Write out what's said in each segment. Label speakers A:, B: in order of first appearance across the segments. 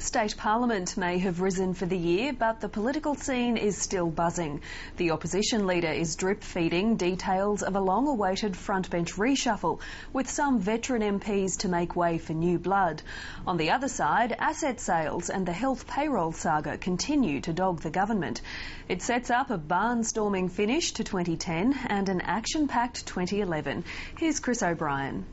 A: State Parliament may have risen for the year, but the political scene is still buzzing. The opposition leader is drip-feeding details of a long-awaited frontbench reshuffle, with some veteran MPs to make way for new blood. On the other side, asset sales and the health payroll saga continue to dog the government. It sets up a barnstorming finish to 2010 and an action-packed 2011. Here's Chris O'Brien.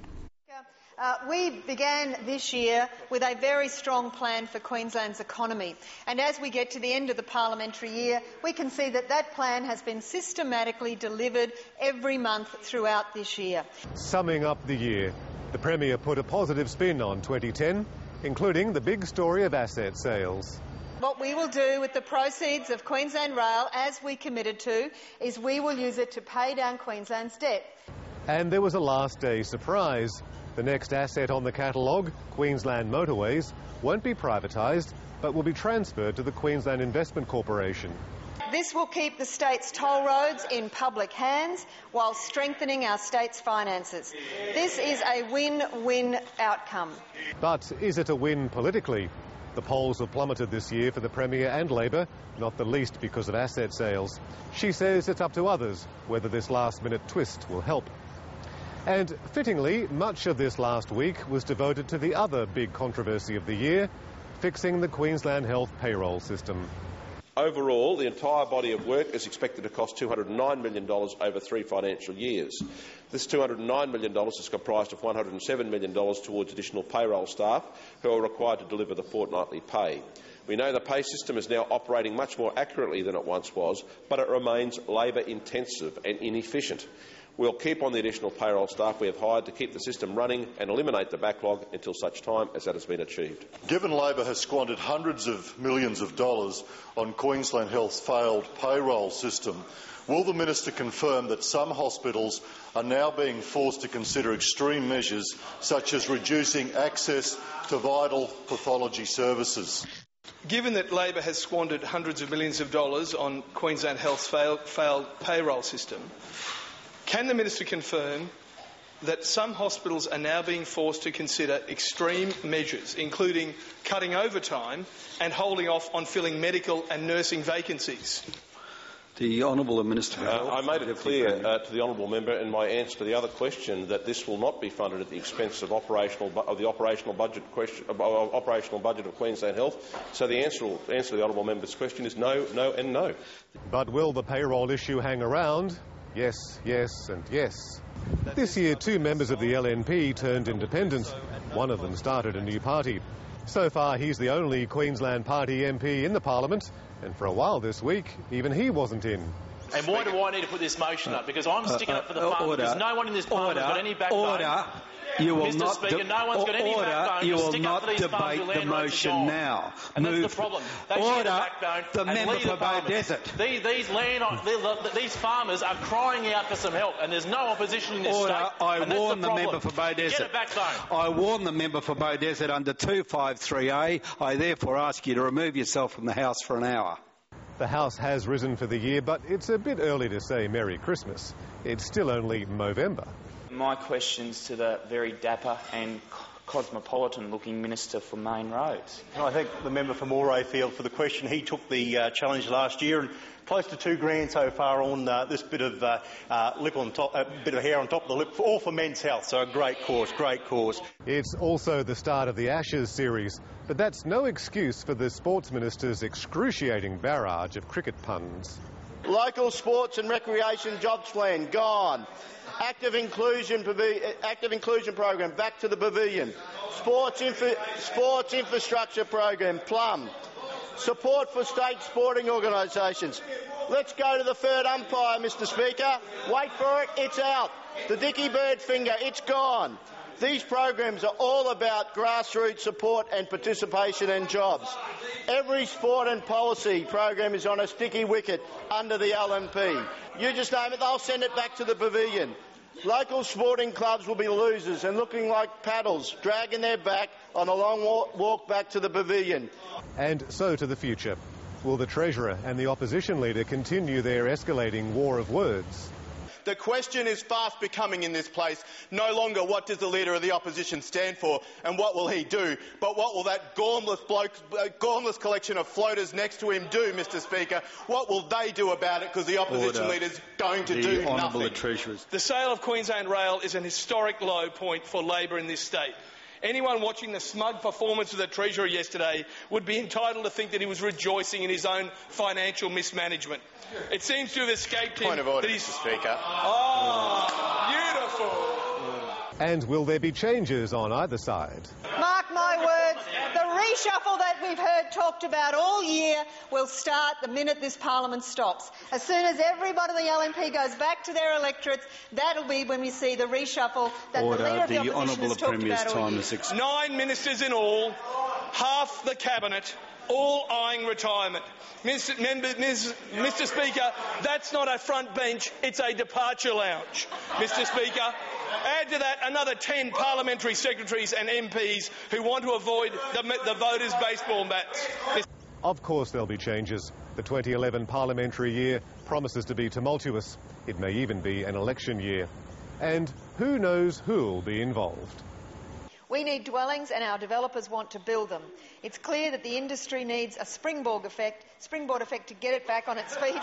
B: We began this year with a very strong plan for Queensland's economy, and as we get to the end of the parliamentary year, we can see that that plan has been systematically delivered every month throughout this year.
C: Summing up the year, the Premier put a positive spin on 2010, including the big story of asset sales.
B: What we will do with the proceeds of Queensland Rail, as we committed to, is we will use it to pay down Queensland's debt. And
C: there was a last-day surprise. The next asset on the catalogue, Queensland Motorways, won't be privatised, but will be transferred to the Queensland Investment Corporation.
B: This will keep the state's toll roads in public hands while strengthening our state's finances. This is a win-win outcome.
C: But is it a win politically? The polls have plummeted this year for the Premier and Labor, not the least because of asset sales. She says it's up to others whether this last-minute twist will help. And fittingly, much of this last week was devoted to the other big controversy of the year, fixing the Queensland health payroll system.
D: Overall, the entire body of work is expected to cost $209 million over 3 financial years. This $209 million is comprised of $107 million towards additional payroll staff who are required to deliver the fortnightly pay. We know the pay system is now operating much more accurately than it once was, but it remains labour-intensive and inefficient. We'll keep on the additional payroll staff we have hired to keep the system running and eliminate the backlog until such time as that has been achieved.
E: Given Labor has squandered hundreds of millions of dollars on Queensland Health's failed payroll system, will the Minister confirm that some hospitals are now being forced to consider extreme measures such as reducing access to vital pathology services?
F: Given that Labor has squandered hundreds of millions of dollars on Queensland Health's failed payroll system, can the Minister confirm that some hospitals are now being forced to consider extreme measures, including cutting overtime and holding off on filling medical and nursing vacancies?
G: The Honourable Minister for Health.
D: I made it clear to the Honourable Member in my answer to the other question that this will not be funded at the expense of the operational budget of Queensland Health. So the answer to the Honourable Member's question is no, no and no.
C: But will the payroll issue hang around? Yes, yes and yes. This year, 2 members of the LNP turned independent. One of them started a new party. So far, he's the only Queensland Party MP in the Parliament, and for a while this week, even he wasn't in.
H: And why do I need to put this motion up? Because I'm sticking up for the farmers. There's no one in this Parliament got any backbone.
G: You will
H: Mr.
G: not
H: Speaker, no one's got any backbone
G: you
H: to
G: will
H: stick
G: not
H: up for these farmers
G: debate
H: who
G: the
H: land rates are
G: motion
H: gone.
G: now.
H: And that's the problem. They should get a backbone
G: the
H: and
G: member
H: leave
G: for
H: the farmers.
G: Beaudesert.
H: These farmers are crying out for some help, and there's no opposition in this state.
G: I warn the member for Beaudesert.
H: Get a backbone.
G: I warn the member for Beaudesert under 253A. I therefore ask you to remove yourself from the House for an hour.
C: The House has risen for the year, but it's a bit early to say Merry Christmas. It's still only Movember.
I: My question's to the very dapper and cosmopolitan-looking Minister for Main Roads.
J: I thank the member for Morayfield for the question. He took the challenge last year, and close to $2,000 so far on this bit of lip on top, a bit of hair on top of the lip, all for men's health. So a great cause, great cause.
C: It's also the start of the Ashes series, but that's no excuse for the Sports Minister's excruciating barrage of cricket puns.
K: Local sports and recreation jobs plan gone. Active inclusion program back to the pavilion. Sports infrastructure program plum. Support for state sporting organisations. Let's go to the third umpire, Mr. Speaker. Wait for it. It's out. The Dicky Bird finger. It's gone. These programs are all about grassroots support and participation and jobs. Every sport and policy program is on a sticky wicket under the LNP. You just name it, they'll send it back to the pavilion. Local sporting clubs will be losers and looking like paddles, dragging their back on a long walk back to the pavilion.
C: And so to the future. Will the Treasurer and the Opposition Leader continue their escalating war of words?
K: The question is fast becoming in this place no longer what does the Leader of the Opposition stand for and what will he do, but what will that gormless collection of floaters next to him do, Mr Speaker? What will they do about it, because the Opposition Leader's going to do nothing?
F: The sale of Queensland Rail is an historic low point for Labor in this state. Anyone watching the smug performance of the Treasurer yesterday would be entitled to think that he was rejoicing in his own financial mismanagement. It seems to have escaped him.
K: Point of order,
F: that he's...
K: Mr Speaker.
F: Oh, beautiful.
C: And will there be changes on either side?
B: Mark my words, the reshuffle that we've heard talked about all year will start the minute this parliament stops. As soon as everybody in the LNP goes back to their electorates, that'll be when we see the reshuffle that the Leader of the Opposition has talked about all year.
F: 9 ministers in all, half the cabinet, all eyeing retirement. Mr Speaker, that's not a front bench, it's a departure lounge. Mr Speaker, add to that another 10 parliamentary secretaries and MPs who want to avoid the voters' baseball bats.
C: Of course there'll be changes. The 2011 parliamentary year promises to be tumultuous. It may even be an election year. And who knows who'll be involved.
B: We need dwellings and our developers want to build them. It's clear that the industry needs a springboard effect to get it back on its feet.